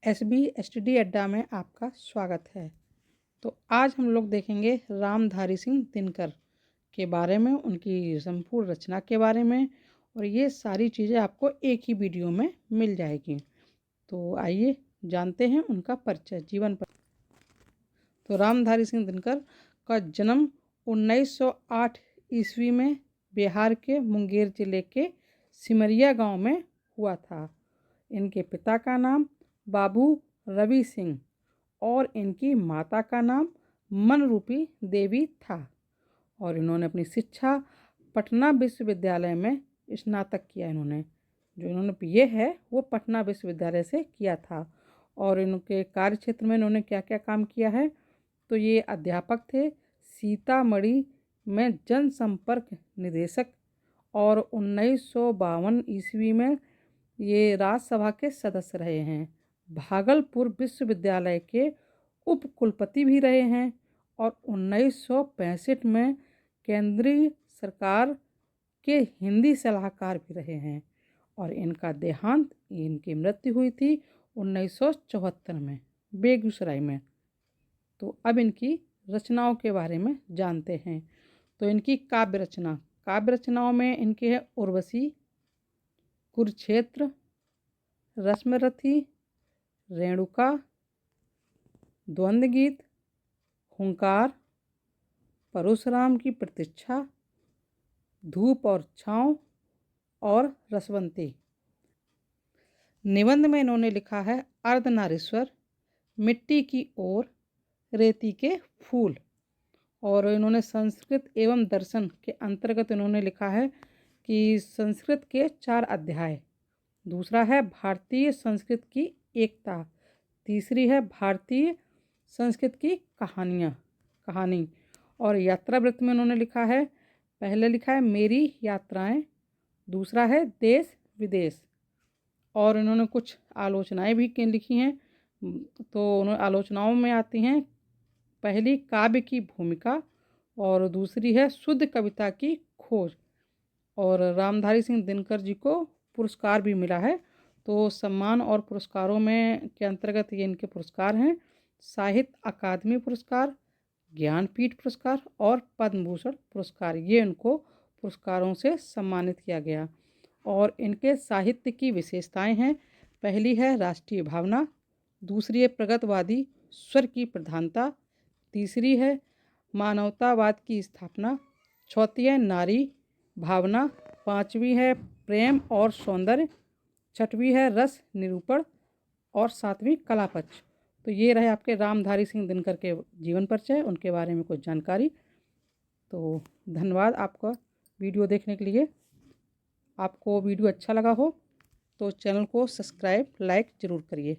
SB STD अड्डा में आपका स्वागत है। तो आज हम लोग देखेंगे रामधारी सिंह दिनकर के बारे में, उनकी संपूर्ण रचना के बारे में, और ये सारी चीज़ें आपको एक ही वीडियो में मिल जाएगी। तो आइए जानते हैं उनका परिचय, जीवन परिचय। तो रामधारी सिंह दिनकर का जन्म 1908 ईस्वी में बिहार के मुंगेर जिले के सिमरिया गांव में हुआ था। इनके पिता का नाम बाबू रवि सिंह और इनकी माता का नाम मनरूपी देवी था, और इन्होंने अपनी शिक्षा पटना विश्वविद्यालय में स्नातक किया। इन्होंने बीए है वो पटना विश्वविद्यालय से किया था। और इनके कार्य क्षेत्र में इन्होंने क्या क्या काम किया है, तो ये अध्यापक थे, सीतामढ़ी में जनसंपर्क निदेशक, और 1952 ईस्वी में ये राज्यसभा के सदस्य रहे हैं। भागलपुर विश्वविद्यालय के उप कुलपति भी रहे हैं, और 1965 में केंद्रीय सरकार के हिंदी सलाहकार भी रहे हैं। और इनका देहांत, इनकी मृत्यु हुई थी 1974 में बेगूसराय में। तो अब इनकी रचनाओं के बारे में जानते हैं। तो इनकी काव्य रचनाओं में इनके है उर्वशी, कुरुक्षेत्र, रश्मरथी, रेणुका, द्वंद्व गीत, हुंकार, परशुराम की प्रतीक्षा, धूप और छाँव, और रसवंती। निबंध में इन्होंने लिखा है अर्धनारीश्वर, मिट्टी की ओर, रेती के फूल। और इन्होंने संस्कृत एवं दर्शन के अंतर्गत इन्होंने लिखा है कि संस्कृत के 4 अध्याय, दूसरा है भारतीय संस्कृत की एकता, तीसरी है भारतीय संस्कृत की कहानी। और यात्रावृत्त में उन्होंने लिखा है, पहले लिखा है मेरी यात्राएं, दूसरा है देश विदेश। और इन्होंने कुछ आलोचनाएं भी लिखी हैं। तो उन्होंने आलोचनाओं में आती हैं, पहली काव्य की भूमिका, और दूसरी है शुद्ध कविता की खोज। और रामधारी सिंह दिनकर जी को पुरस्कार भी मिला है। तो सम्मान और पुरस्कारों में के अंतर्गत ये इनके पुरस्कार हैं, साहित्य अकादमी पुरस्कार, ज्ञानपीठ पुरस्कार और पद्म भूषण पुरस्कार। ये इनको पुरस्कारों से सम्मानित किया गया। और इनके साहित्य की विशेषताएं हैं, पहली है राष्ट्रीय भावना, दूसरी है प्रगतिवादी स्वर की प्रधानता, तीसरी है मानवतावाद की स्थापना, चौथी है नारी भावना, पांचवी है प्रेम और सौंदर्य, छठवीं है रस निरूपण, और सातवीं कला पक्ष। तो ये रहे आपके रामधारी सिंह दिनकर के जीवन परिचय, उनके बारे में कुछ जानकारी। तो धन्यवाद आपका वीडियो देखने के लिए। आपको वीडियो अच्छा लगा हो तो चैनल को सब्सक्राइब लाइक ज़रूर करिए।